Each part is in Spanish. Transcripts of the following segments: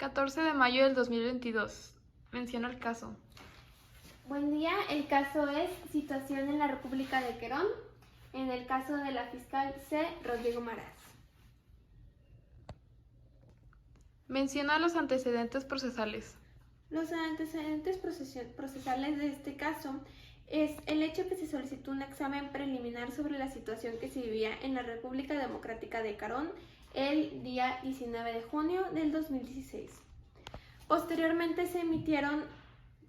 14 de mayo del 2022. Menciona el caso. Buen día, el caso es Situación en la República de Querón, en el caso de la fiscal C. Rodrigo Maras. Menciona los antecedentes procesales. Los antecedentes procesales de este caso es el hecho que se solicitó un examen preliminar sobre la situación que se vivía en la República Democrática de Querón el día 19 de junio del 2016. Posteriormente se emitieron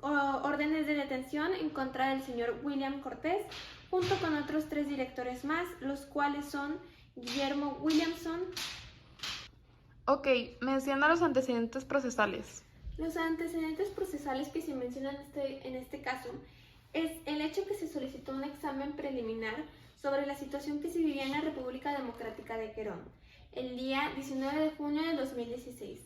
órdenes de detención en contra del señor William Cortés, junto con otros 3 directores más, los cuales son Guillermo Williamson. Ok, menciona los antecedentes procesales. Los antecedentes procesales que se mencionan en este caso es el hecho que se solicitó un examen preliminar sobre la situación que se vivía en la República Democrática de Querón el día 19 de junio de 2016.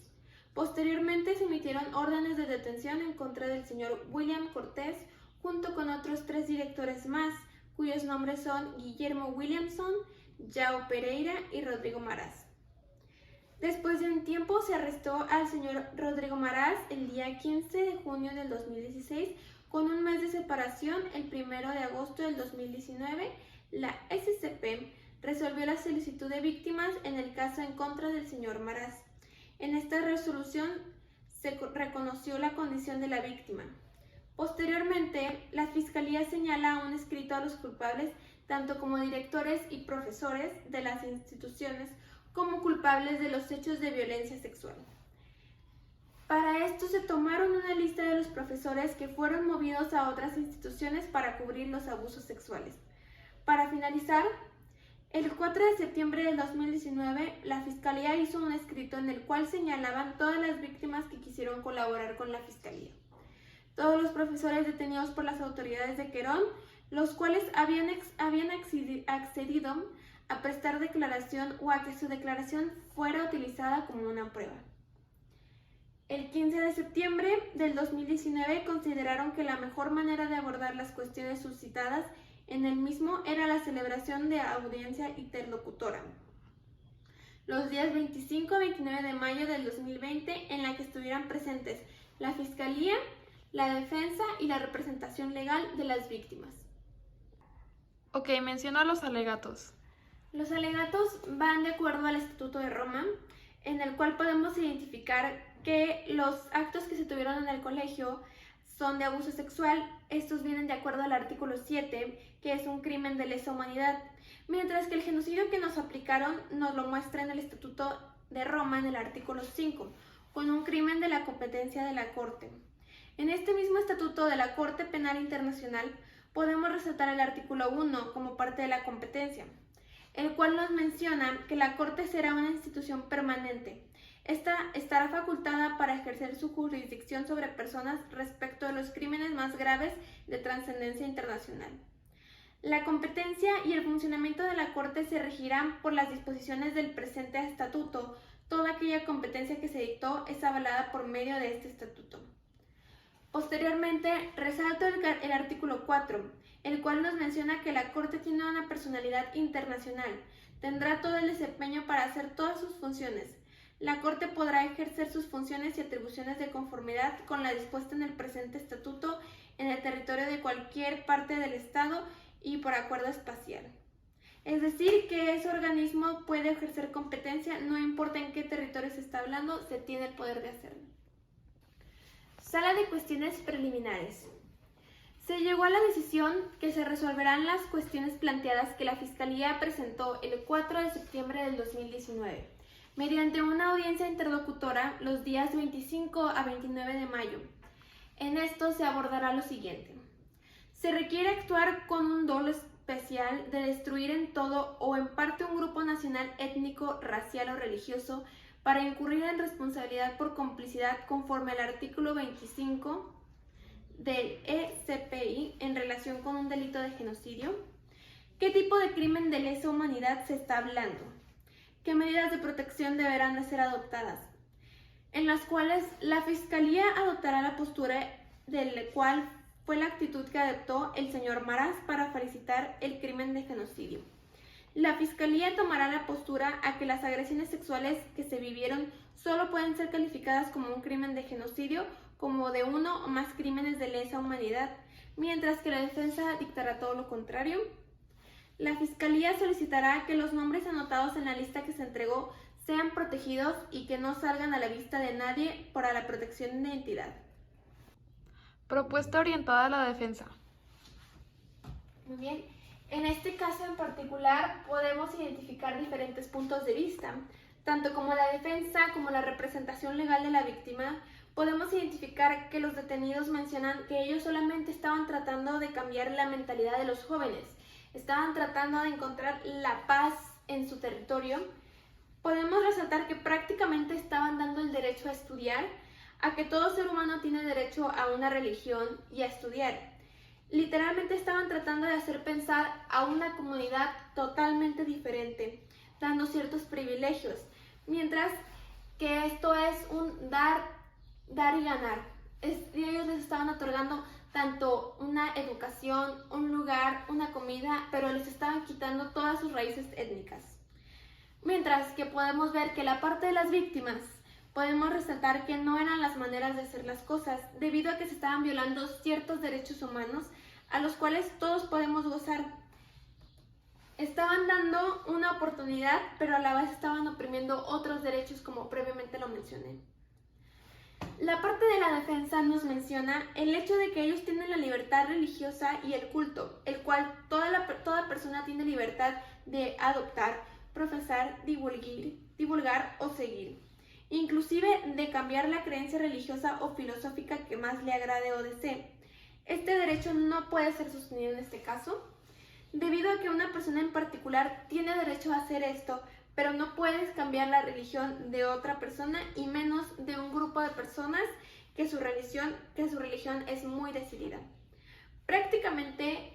Posteriormente se emitieron órdenes de detención en contra del señor William Cortés junto con otros 3 directores más, cuyos nombres son Guillermo Williamson, Yao Pereira y Rodrigo Maras. Después de un tiempo se arrestó al señor Rodrigo Maras el día 15 de junio del 2016, con un mes de separación. El 1 de agosto del 2019, la SCP resolvió la solicitud de víctimas en el caso en contra del señor Maras. En esta resolución se reconoció la condición de la víctima. Posteriormente, la Fiscalía señala un escrito a los culpables, tanto como directores y profesores de las instituciones, como culpables de los hechos de violencia sexual. Para esto se tomaron una lista de los profesores que fueron movidos a otras instituciones para cubrir los abusos sexuales. Para finalizar, el 4 de septiembre del 2019, la Fiscalía hizo un escrito en el cual señalaban todas las víctimas que quisieron colaborar con la Fiscalía. Todos los profesores detenidos por las autoridades de Querón, los cuales habían accedido a prestar declaración o a que su declaración fuera utilizada como una prueba. El 15 de septiembre del 2019 consideraron que la mejor manera de abordar las cuestiones suscitadas en el mismo era la celebración de audiencia interlocutora los días 25 y 29 de mayo del 2020, en la que estuvieran presentes la Fiscalía, la defensa y la representación legal de las víctimas. Ok, menciona los alegatos. Los alegatos van de acuerdo al Estatuto de Roma, en el cual podemos identificar que los actos que se tuvieron en el colegio son de abuso sexual. Estos vienen de acuerdo al artículo 7, que es un crimen de lesa humanidad, mientras que el genocidio que nos aplicaron nos lo muestra en el Estatuto de Roma, en el artículo 5, con un crimen de la competencia de la Corte. En este mismo Estatuto de la Corte Penal Internacional podemos resaltar el artículo 1 como parte de la competencia, el cual nos menciona que la Corte será una institución permanente. Esta estará facultada para ejercer su jurisdicción sobre personas respecto de los crímenes más graves de trascendencia internacional. La competencia y el funcionamiento de la Corte se regirán por las disposiciones del presente estatuto. Toda aquella competencia que se dictó es avalada por medio de este estatuto. Posteriormente, resalto el artículo 4, el cual nos menciona que la Corte tiene una personalidad internacional, tendrá todo el desempeño para hacer todas sus funciones. La Corte podrá ejercer sus funciones y atribuciones de conformidad con la dispuesta en el presente estatuto en el territorio de cualquier parte del Estado y por acuerdo espacial. Es decir, que ese organismo puede ejercer competencia, no importa en qué territorio se está hablando, se tiene el poder de hacerlo. Sala de cuestiones preliminares. Se llegó a la decisión que se resolverán las cuestiones planteadas que la Fiscalía presentó el 4 de septiembre del 2019, mediante una audiencia interlocutora los días 25 a 29 de mayo. En esto se abordará lo siguiente. Se requiere actuar con un dolo especial de destruir en todo o en parte un grupo nacional, étnico, racial o religioso para incurrir en responsabilidad por complicidad conforme al artículo 25 del ECPI en relación con un delito de genocidio. ¿Qué tipo de crimen de lesa humanidad se está hablando? ¿Qué medidas de protección deberán de ser adoptadas? En las cuales la Fiscalía adoptará la postura del cual fue la actitud que adoptó el señor Maras para felicitar el crimen de genocidio. La Fiscalía tomará la postura a que las agresiones sexuales que se vivieron solo pueden ser calificadas como un crimen de genocidio, como de uno o más crímenes de lesa humanidad, mientras que la defensa dictará todo lo contrario. La Fiscalía solicitará que los nombres anotados en la lista que se entregó sean protegidos y que no salgan a la vista de nadie para la protección de identidad. Propuesta orientada a la defensa. Muy bien. En este caso en particular podemos identificar diferentes puntos de vista. Tanto como la defensa como la representación legal de la víctima, podemos identificar que los detenidos mencionan que ellos solamente estaban tratando de cambiar la mentalidad de los jóvenes, estaban tratando de encontrar la paz en su territorio. Podemos resaltar que prácticamente estaban dando el derecho a estudiar, a que todo ser humano tiene derecho a una religión y a estudiar. Literalmente estaban tratando de hacer pensar a una comunidad totalmente diferente, dando ciertos privilegios, mientras que esto es un dar y ganar. Ellos les estaban otorgando tanto una educación, un lugar, una comida, pero les estaban quitando todas sus raíces étnicas. Mientras que podemos ver que la parte de las víctimas, podemos resaltar que no eran las maneras de hacer las cosas, debido a que se estaban violando ciertos derechos humanos a los cuales todos podemos gozar. Estaban dando una oportunidad, pero a la vez estaban oprimiendo otros derechos, como previamente lo mencioné. La parte de la defensa nos menciona el hecho de que ellos tienen la libertad religiosa y el culto, el cual toda persona tiene libertad de adoptar, profesar, divulgar o seguir, inclusive de cambiar la creencia religiosa o filosófica que más le agrade o desee. Este derecho no puede ser sostenido en este caso, debido a que una persona en particular tiene derecho a hacer esto, pero no puedes cambiar la religión de otra persona y menos de un grupo de personas que su religión es muy decidida. Prácticamente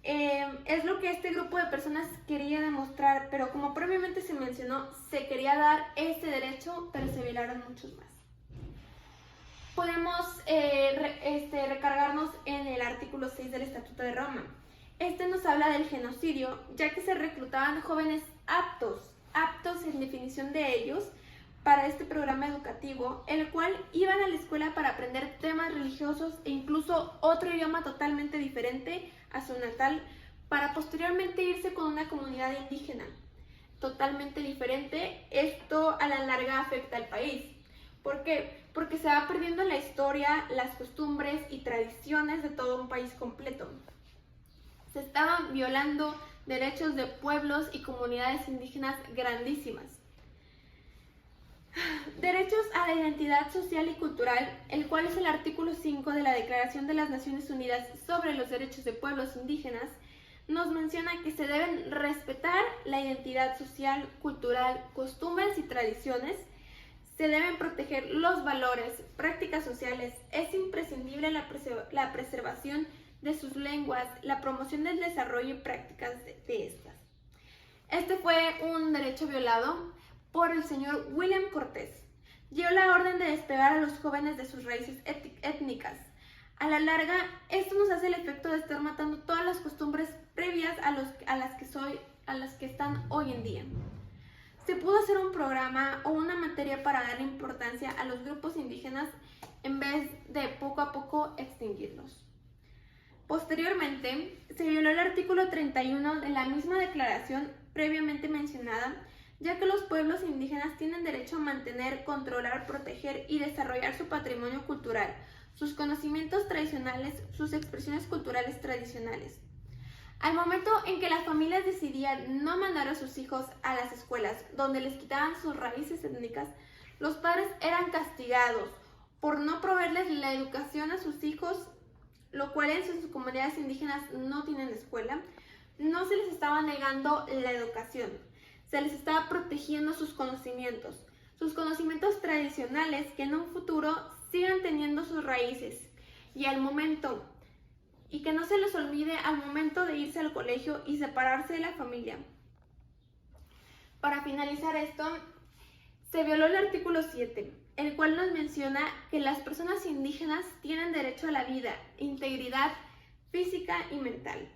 es lo que este grupo de personas quería demostrar, pero como previamente se mencionó, se quería dar este derecho, pero se violaron muchos más. Podemos recargarnos en el artículo 6 del Estatuto de Roma. Este nos habla del genocidio, ya que se reclutaban jóvenes aptos en definición de ellos, para este programa educativo, el cual iban a la escuela para aprender temas religiosos e incluso otro idioma totalmente diferente a su natal, para posteriormente irse con una comunidad indígena totalmente diferente. Esto a la larga afecta al país. ¿Por qué? Porque se va perdiendo la historia, las costumbres y tradiciones de todo un país completo. Se estaban violando derechos de pueblos y comunidades indígenas grandísimas. Derechos a la identidad social y cultural, el cual es el artículo 5 de la Declaración de las Naciones Unidas sobre los Derechos de Pueblos Indígenas, nos menciona que se deben respetar la identidad social, cultural, costumbres y tradiciones, se deben proteger los valores, prácticas sociales, es imprescindible la preservación de sus lenguas, la promoción del desarrollo y prácticas de estas. Este fue un derecho violado por el señor William Cortés. Dio la orden de despegar a los jóvenes de sus raíces étnicas. A la larga, esto nos hace el efecto de estar matando todas las costumbres previas a las que están hoy en día. Se pudo hacer un programa o una materia para darle importancia a los grupos indígenas en vez de poco a poco extinguirlos. Posteriormente, se violó el artículo 31 de la misma declaración previamente mencionada, ya que los pueblos indígenas tienen derecho a mantener, controlar, proteger y desarrollar su patrimonio cultural, sus conocimientos tradicionales, sus expresiones culturales tradicionales. Al momento en que las familias decidían no mandar a sus hijos a las escuelas donde les quitaban sus raíces étnicas, los padres eran castigados por no proveerles la educación a sus hijos, lo cual en sus comunidades indígenas no tienen escuela. No se les estaba negando la educación, se les estaba protegiendo sus conocimientos tradicionales que en un futuro sigan teniendo sus raíces y que no se les olvide al momento de irse al colegio y separarse de la familia. Para finalizar esto, se violó el artículo 7, el cual nos menciona que las personas indígenas tienen derecho a la vida, integridad física y mental,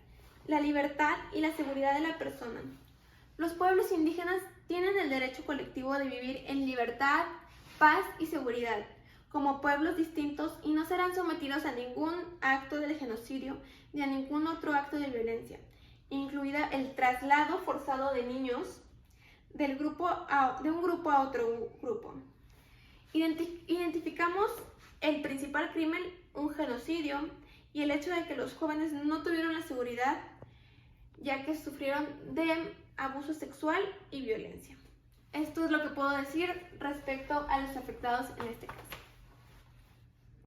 la libertad y la seguridad de la persona. Los pueblos indígenas tienen el derecho colectivo de vivir en libertad, paz y seguridad, como pueblos distintos y no serán sometidos a ningún acto de genocidio ni a ningún otro acto de violencia, incluida el traslado forzado de niños de un grupo a otro grupo. Identificamos el principal crimen, un genocidio, y el hecho de que los jóvenes no tuvieron la seguridad ya que sufrieron de abuso sexual y violencia. Esto es lo que puedo decir respecto a los afectados en este caso.